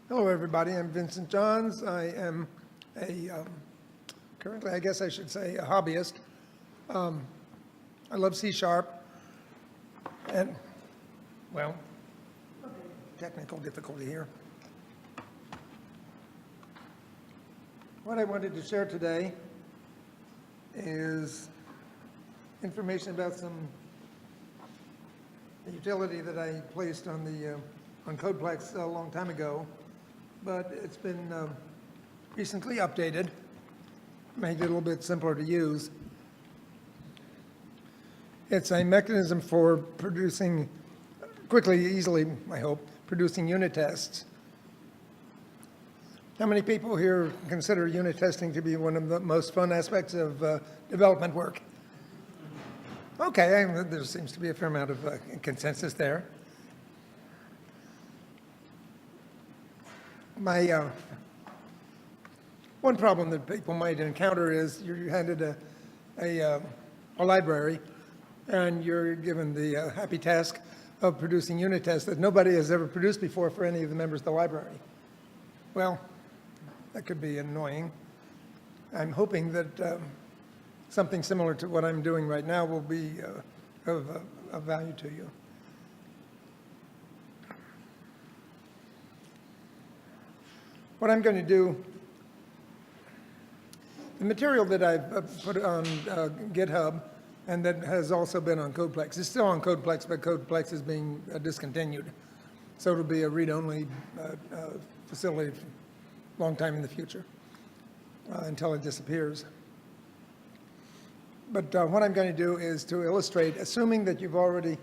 Hello, everybody. I'm Vincent Johns. I am currently, I guess I should say, a hobbyist. I love C#, and, well, technical difficulty here. What I wanted to share today is information about some utility that I placed on CodePlex a long time ago, but it's been recently updated, made it a little bit simpler to use. It's a mechanism for producing, quickly, easily, I hope, producing unit tests. How many people here consider unit testing to be one of the most fun aspects of development work? Okay, there seems to be a fair amount of consensus there. One problem that people might encounter is you're handed a library and you're given the happy task of producing unit tests that nobody has ever produced before for any of the members of the library. Well, that could be annoying. I'm hoping that something similar to what I'm doing right now will be of value to you. What I'm going to do, the material that I've put on GitHub and that has also been on CodePlex is still on CodePlex, but CodePlex is being discontinued. So it'll be a read-only facility for a long time in the future until it disappears. But what I'm going to do is to illustrate, assuming that you've already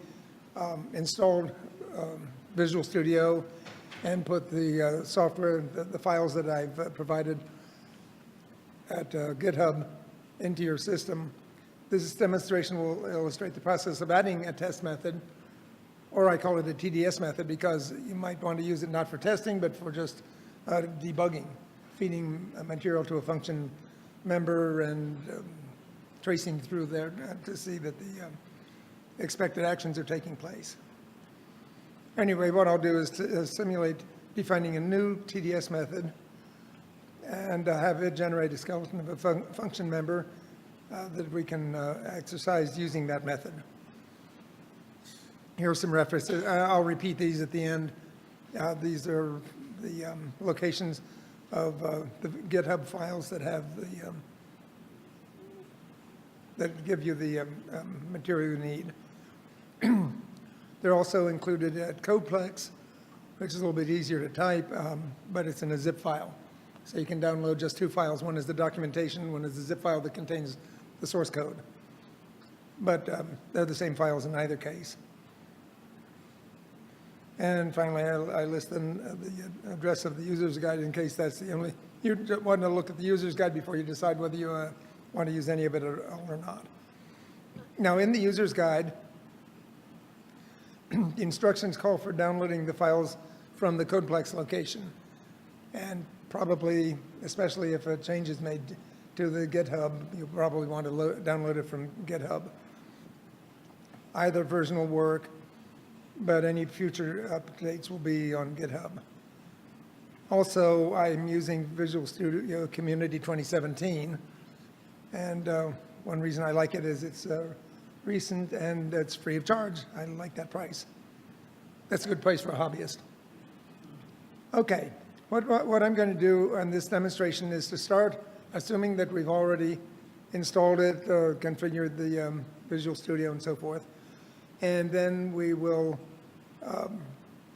installed Visual Studio and put the software, the files that I've provided at GitHub into your system. This demonstration will illustrate the process of adding a test method, or I call it a TDS method because you might want to use it not for testing, but for just debugging, feeding material to a function member and tracing through there to see that the expected actions are taking place. Anyway, what I'll do is to simulate defining a new TDS method and have it generate a skeleton of a function member that we can exercise using that method. Here are some references. I'll repeat these at the end. These are the locations of the GitHub files that have the that give you the material you need. They're also included at CodePlex, which is a little bit easier to type, but it's in a zip file. So you can download just two files. One is the documentation, one is the zip file that contains the source code. But they're the same files in either case. And finally, I list the address of the user's guide in case that's the only, you want to look at the user's guide before you decide whether you want to use any of it or not. Now, in the user's guide, the instructions call for downloading the files from the CodePlex location. And probably, especially if a change is made to the GitHub, you'll probably want to download it from GitHub. Either version will work, but any future updates will be on GitHub. Also, I'm using Visual Studio Community 2017. And one reason I like it is it's recent and it's free of charge. I like that price. That's a good price for a hobbyist. Okay, what I'm going to do on this demonstration is to start assuming that we've already installed it, configured the Visual Studio and so forth. And then we will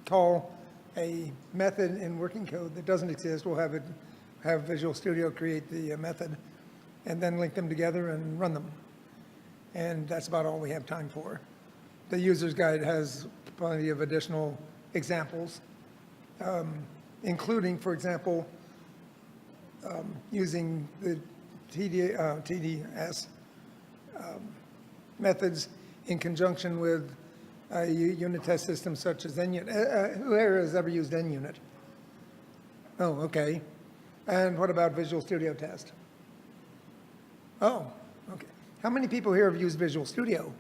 call a method in working code that doesn't exist. We'll have Visual Studio create the method and then link them together and run them. And that's about all we have time for. The user's guide has plenty of additional examples, including, for example, using the TDS methods in conjunction with a unit test system such as NUnit. Who here has ever used NUnit? Oh, okay. And what about Visual Studio Test? Oh, okay. How many people here have used Visual Studio?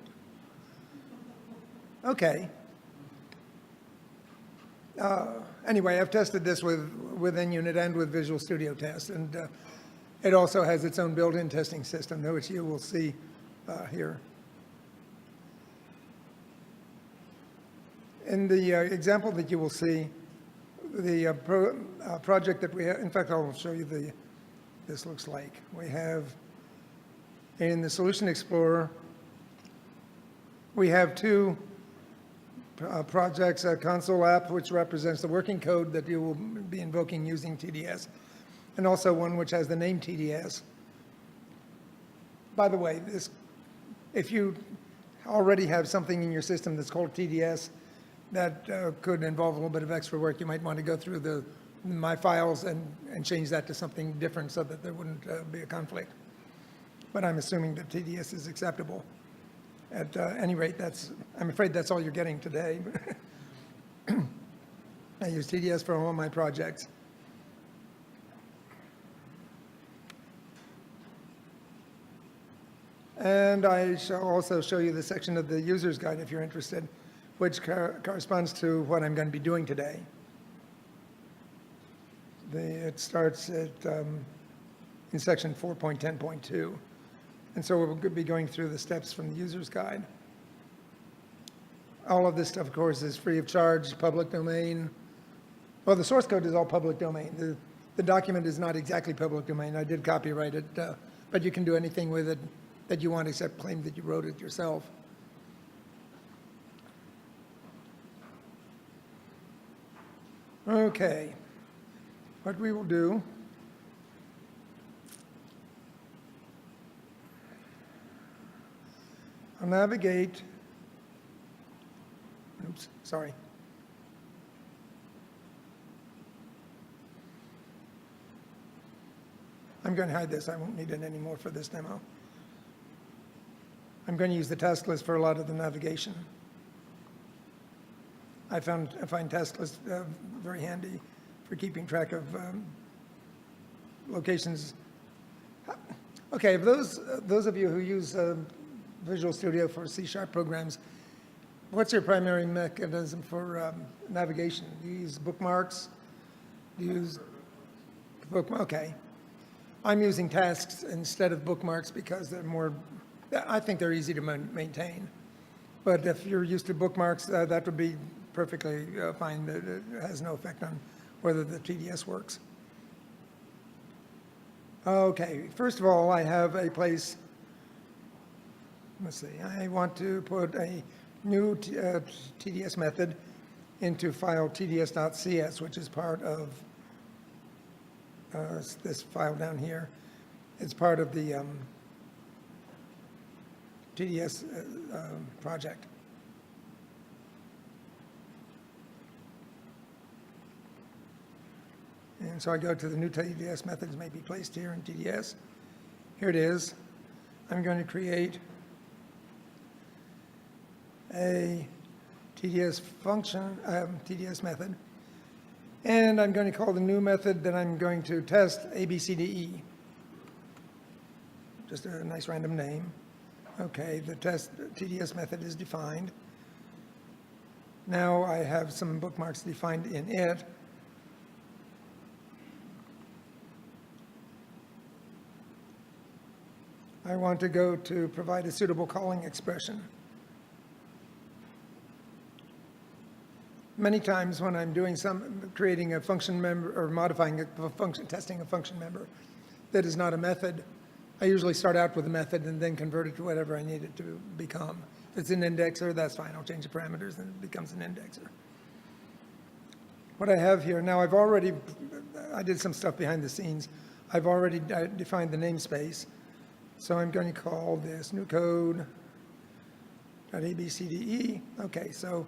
Okay. Anyway, I've tested this with in-unit and with Visual Studio Test, and it also has its own built-in testing system, which you will see here. In the example that you will see, the project that we have, in fact, I'll show you this looks like. We have, in the Solution Explorer, we have two projects, a console app, which represents the working code that you will be invoking using TDS, and also one which has the name TDS. By the way, if you already have something in your system that's called TDS, that could involve a little bit of extra work. You might want to go through my files and change that to something different so that there wouldn't be a conflict. But I'm assuming that TDS is acceptable. At any rate, I'm afraid that's all you're getting today. I use TDS for all my projects. And I shall also show you the section of the user's guide if you're interested, which corresponds to what I'm going to be doing today. It starts in section 4.10.2. And so we'll be going through the steps from the user's guide. All of this stuff, of course, is free of charge, public domain. Well, the source code is all public domain. The document is not exactly public domain. I did copyright it, but you can do anything with it that you want except claim that you wrote it yourself. Okay, what we will do I'll navigate, oops, sorry. I'm going to hide this. I won't need it anymore for this demo. I'm going to use the task list for a lot of the navigation. I find task lists very handy for keeping track of locations. Okay, those of you who use Visual Studio for C# programs, what's your primary mechanism for navigation? Do you use bookmarks? Do you use bookmarks? Okay. I'm using tasks instead of bookmarks because they're more, I think they're easy to maintain. But if you're used to bookmarks, that would be perfectly fine. It has no effect on whether the TDS works. Okay, first of all, I have a place. Let's see, I want to put a new TDS method into file tds.cs, which is part of this file down here. It's part of the TDS project. And so I go to the new TDS methods may be placed here in TDS. Here it is. I'm going to create a TDS function, TDS method, and I'm going to call the new method that I'm going to test ABCDE. Just a nice random name. Okay, the test TDS method is defined. Now I have some bookmarks defined in it. I want to go to provide a suitable calling expression. Many times when I'm doing creating a function member or modifying a function, testing a function member that is not a method, I usually start out with a method and then convert it to whatever I need it to become. If it's an indexer, that's fine. I'll change the parameters and it becomes an indexer. What I have here, now I did some stuff behind the scenes. I've already defined the namespace. So I'm going to call this new code.abcde. Okay, so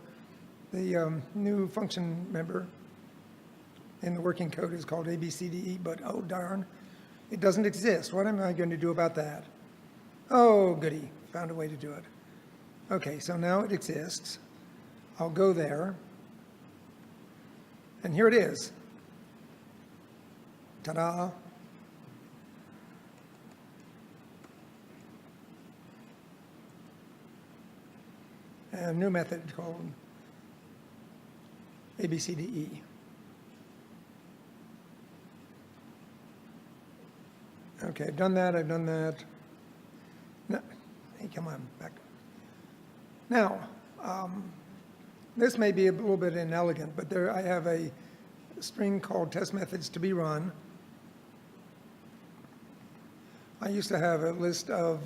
the new function member in the working code is called ABCDE, but oh darn, it doesn't exist. What am I going to do about that? Oh, goody, found a way to do it. Okay, so now it exists. I'll go there, and here it is. Ta-da. A new method called A, B, C, D, E. Okay, I've done that. No, hey, come on, back. Now, this may be a little bit inelegant, but there I have a string called test methods to be run. I used to have a list of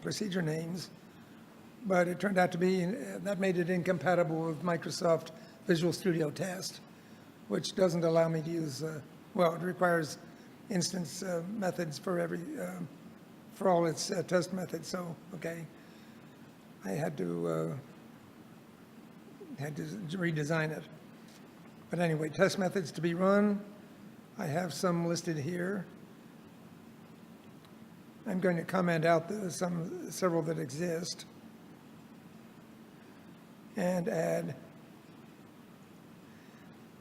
procedure names, but it turned out to be, that made it incompatible with Microsoft Visual Studio Test, which doesn't allow me to use, well, it requires instance methods for for all its test methods. So, okay, I had to redesign it. But anyway, test methods to be run. I have some listed here. I'm going to comment out several that exist and add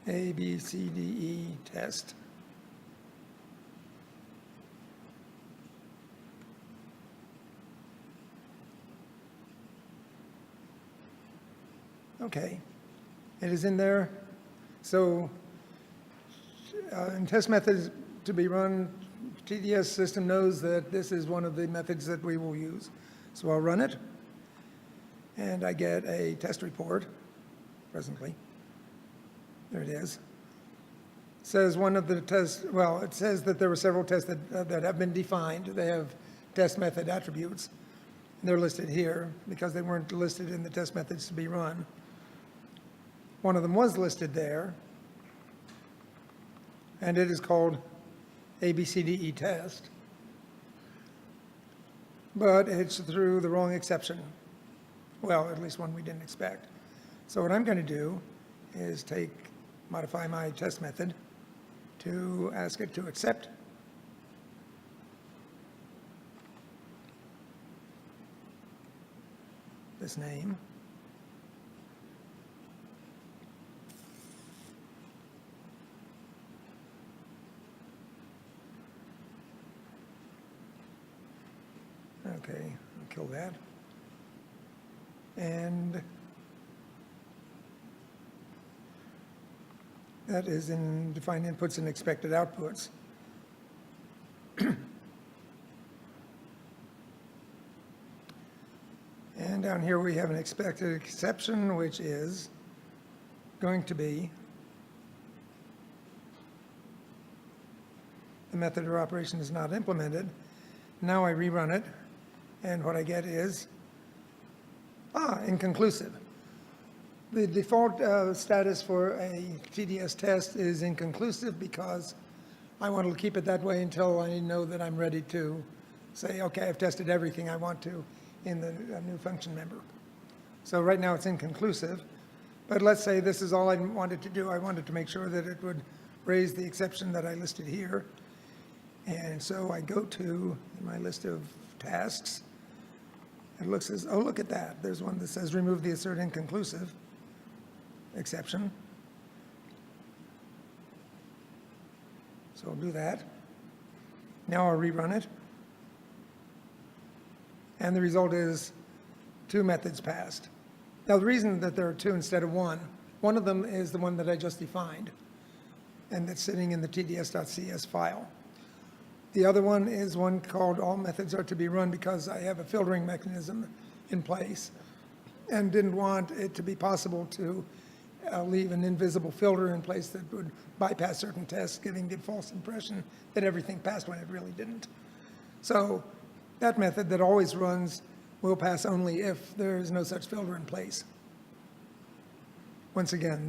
A, B, C, D, E test. Okay, it is in there. So in test methods to be run, TDS system knows that this is one of the methods that we will use. So I'll run it, and I get a test report presently. There it is. It says one of the tests, well, it says that there were several tests that have been defined. They have test method attributes. And they're listed here because they weren't listed in the test methods to be run. One of them was listed there, and it is called ABCDE test, but it's through the wrong exception. Well, at least one we didn't expect. So what I'm going to do is modify my test method to ask it to accept this name. Okay, I'll kill that. And that is in define inputs and expected outputs. And down here we have an expected exception, which is going to be the method or operation is not implemented. Now I rerun it, and what I get is, inconclusive. The default status for a TDS test is inconclusive because I want to keep it that way until I know that I'm ready to say, okay, I've tested everything I want to in the new function member. So right now it's inconclusive, but let's say this is all I wanted to do. I wanted to make sure that it would raise the exception that I listed here. And so I go to my list of tasks. It looks as, oh, look at that. There's one that says remove the assert inconclusive exception. So I'll do that. Now I'll rerun it. And the result is 2 methods passed. Now the reason that there are 2 instead of 1 of them is the one that I just defined, and that's sitting in the tds.cs file. The other one is one called all methods are to be run because I have a filtering mechanism in place and didn't want it to be possible to leave an invisible filter in place that would bypass certain tests, giving the false impression that everything passed when it really didn't. So that method that always runs will pass only if there is no such filter in place. Once again,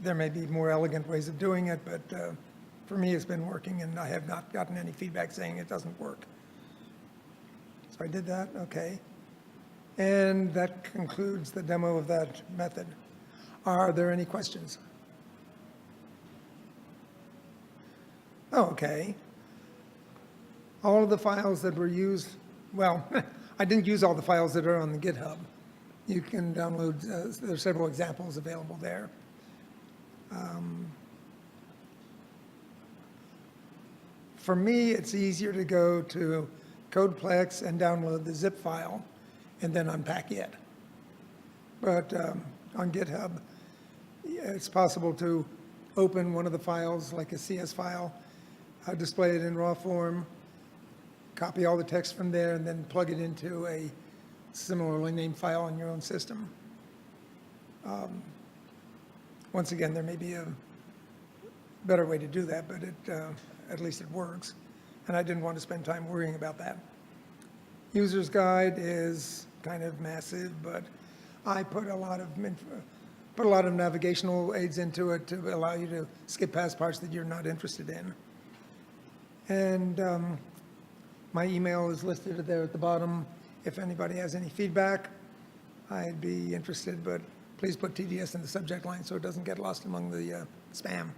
there may be more elegant ways of doing it, but for me it's been working, and I have not gotten any feedback saying it doesn't work. So I did that, okay. And that concludes the demo of that method. Are there any questions? Oh, okay. All of the files that were used, well, I didn't use all the files that are on the GitHub. You can download, there's several examples available there. For me, it's easier to go to Codeplex and download the zip file and then unpack it. But on GitHub, it's possible to open one of the files, like a CS file, display it in raw form, copy all the text from there, and then plug it into a similarly named file on your own system. Once again, there may be a better way to do that, but at least it works. And I didn't want to spend time worrying about that. User's guide is kind of massive, but I put a lot of navigational aids into it to allow you to skip past parts that you're not interested in. And my email is listed there at the bottom. If anybody has any feedback, I'd be interested, but please put TDS in the subject line so it doesn't get lost among the spam.